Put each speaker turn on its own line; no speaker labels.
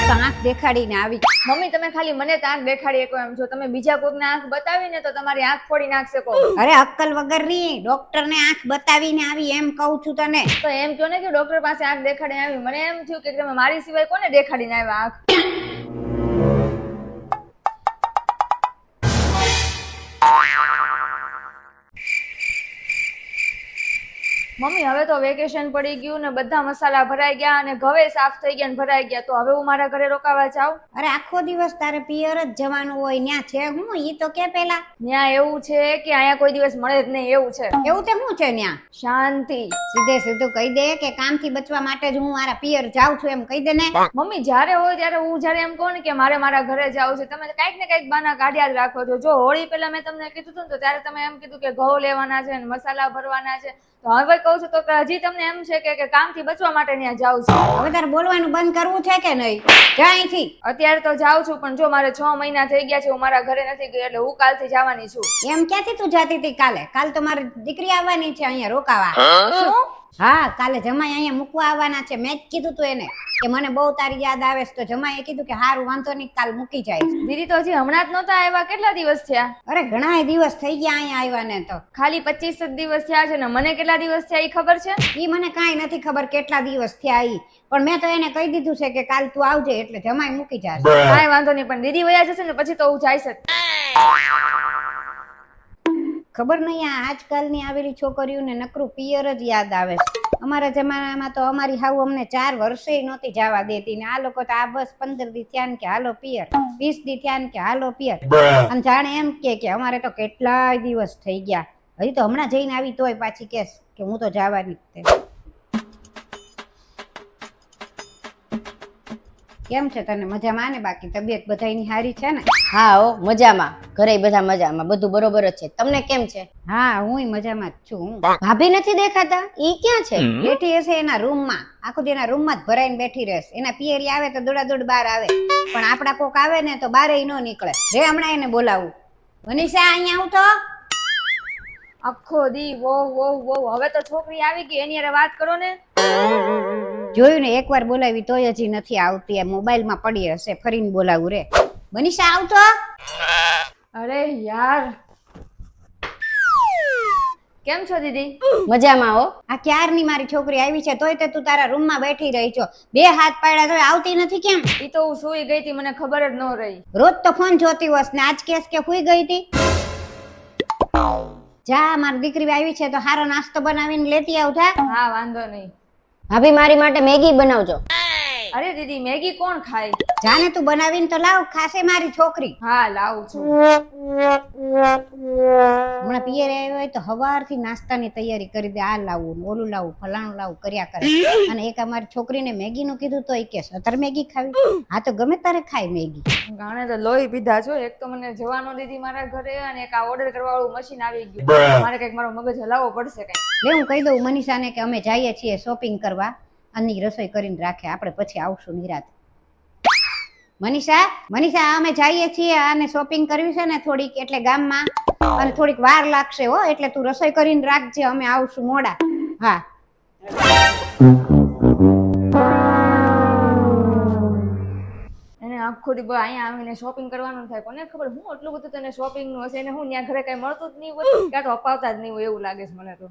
તો આંખ દેખાડીને આવી.
મમ્મી તમે ખાલી મને તો આંખ દેખાડી શકો એમ છો, તમે બીજા કોઈકને આંખ બતાવીને તો તમારી આંખ ફોડી નાખશે કો.
અરે અક્કલ વગરની ડોક્ટરને આંખ બતાવીને આવી એમ કહું છું તને.
તો એમ કહો ને કે ડોક્ટર પાસે આંખ દેખાડીને આવી. મને એમ થયું કે તમે મારી સિવાય કોને દેખાડીને આવ્યા આંખ. મમ્મી હવે તો વેકેશન પડી ગયું ને બધા મસાલા ભરાઈ ગયા અને ઘવે સાફ થઈ ગયા ને ભરાઈ ગયા, તો હવે હું મારા ઘરે રોકાવા જાઉં.
અરે આખો દિવસ તારે પિયર જ જવાનું હોય. ન્યા છે હું ઈ તો કે પેલા.
ત્યાં એવું છે કે અહીંયા કોઈ દિવસ મળે જ નહીં એવું છે.
એવું તે શું છે ન્યા?
શાંતિ.
સીધે સીધું કહી દે કે કામથી બચવા માટે જ હું મારા પિયર જાઉં છું એમ કહી દે ને.
મમ્મી જ્યારે હોય ત્યારે હું જ્યારે એમ કહું ને કે મારે મારા ઘરે જાવું છે, તમે કઈક ને કઈક બાના કાઢ્યા જ રાખો છો. જો હોળી પહેલા મેં તમને કીધું હતું ને તો ત્યારે તમે એમ કીધું કે ઘઉં લેવાના છે ને મસાલા ભરવાના છે, તો હવે કહું છું તો હજી તમને એમ છે કે કામથી બચવા માટે ત્યાં જાઉં છું.
હવે તારે બોલવાનું બંધ કરવું છે કે નહીં? જા અહીંથી.
અત્યારે તો જાઉં છું પણ જો મારે 6 મહિના થઈ ગયા છે હું મારા ઘરે નથી ગઈ, એટલે હું કાલથી જવાની છું.
એમ ક્યાંથી તું જાતી હતી કાલે? કાલ તો મારી દીકરી આવવાની છે અહીંયા રોકાવા.
શું?
હા, કાલે જમાઈ અહીંયા મૂકવા આવવાના છે. મેં જ કીધું તું એને કે મને બહુ તારી યાદ આવે છે, તો જમાઈએ કીધું કે હારું વાંધો નહીં કાલ મૂકી જાય.
દીદી તો હજી હમણાં જ નહોતા આવ્યા, કેટલા દિવસ થયા?
અરે ઘણા દિવસ થઈ ગયા અહીંયા આવ્યા ને. તો
ખાલી 25 જ દિવસ થયા છે ને મને કેટલા દિવસ થયા એ ખબર છે?
ઈ મને કાંઈ નથી ખબર કેટલા દિવસ થયા ઈ, પણ મેં તો એને કહી દીધું છે કે કાલ તું આવજે એટલે જમાઈ મૂકી જશે.
કાંઈ વાંધો નહીં, પણ દીદી વયા જશે ને પછી તો હું જઈશ જ.
ખબર નહીં આ આજકાલની આવેલી છોકરીઓને નકરું પિયર જ યાદ આવે છે. અમારા જમાનામાં તો અમારી હાવ અમને 4 વર્ષે નહોતી જવા દેતી ને આ લોકો તો આ બસ 15 દી થયા ને કે હાલો પિયર, 20 દી થયા ને કે હાલો પિયર. અને જાણે એમ કે અમારે તો કેટલાય દિવસ થઈ ગયા, હજી તો હમણાં જઈને આવી તોય પાછી કેસ કે હું તો જવાની જ. કેમ છે તને? મજામાં ને? બાકી તબિયત બધાયની સારી છે ને?
હા હો મજામાં, ઘરે બધા મજામાં, બધું બરોબર જ છે. તમને કેમ છે?
હા હુંય મજામાં જ છું.
ભાભી નથી દેખાતા, ઈ ક્યાં છે?
બેઠી હશે એના રૂમમાં, આખો દી એના રૂમમાં જ ભરાઈને બેઠી રહેશે. એના પિયરી આવે તો દોડાદોડ બહાર આવે, પણ આપડા કોક આવે ને તો બારે ન નીકળે. રે હમણાં એને બોલાવું. મનીષા અહીંયા આવું તો.
આખો દી વો વો વો. હવે તો છોકરી આવી ગઈ એની હારે વાત કરો ને.
જોયું ને એકવાર બોલાવી તોય હજી નથી આવતી. આ મોબાઈલમાં પડી હશે, ફરીને બોલાવું. રે મનીષા આવતો.
અરે યાર કેમ છો દીદી?
મજામાં હો.
આ ક્યારની મારી છોકરી આવી છે તોય તે તું તારા રૂમમાં બેઠી રહી છો. 2 હાથ પાડ્યા તોય આવતી નથી કેમ?
ઈ તો હું સુઈ ગઈ હતી, મને ખબર જ ન રહી.
રોજ તો ફોન જોતી હોસ ને આજ કેસ કે હુઈ ગઈ હતી. જા મારી દીકરી આવી છે તો હારો નાસ્તો બનાવીને લેતી આવ. જા.
હા વાંધો નહીં.
ભાભી મારી માટે મેગી બનાવજો.
અરે દીદી મેગી કોણ ખાય?
જાને તું બનાવીને તો લાવ, ખાશે મારી છોકરી.
હા લાવું છું.
હમણાં પિયરે આવ્યો હોય તો હવારથી નાસ્તાની તૈયારી કરી દે. આ લાવું ઓલું લાવું ફલાણું લાવું કર્યા કરે. અને એક અમારી છોકરીને મેગી નું કીધું તો એ કે અત્યારે મેગી ખાવી. હા તો ગમે તારે ખાય મેગી.
ગાણે તો લોહી પીધા છો. એક તો મને જવાનો દીધી મારા ઘરે અને એક આ ઓર્ડર કરવા વાળું મશીન આવી ગયું. મારે કઈક મારો મગજ હલાવવો પડશે કઈ.
લે હું કહી દઉં મનીષાને કે અમે જઈએ છીએ શોપિંગ કરવા, અની રસોઈ કરીને રાખે, આપણે પછી આવશું નિરાત. મનીષા અમે જઈએ છીએ અને શોપિંગ કરવી છે ને થોડીક, એટલે ગામમાં, અને થોડીક વાર લાગશે હો, એટલે તું રસોઈ કરીને રાખજે, અમે આવશું મોડા. હા
એને આખો દી અહીંયા આવીને શોપિંગ કરવાનું થાય. કોને ખબર હું એટલું બધું તને શોપિંગ નું હશે ને હું ત્યાં ઘરે કઈ મળતું જ નહીં હોય, ક્યાં તો અપાવતા જ નહીં હોય એવું લાગે છે મને તો.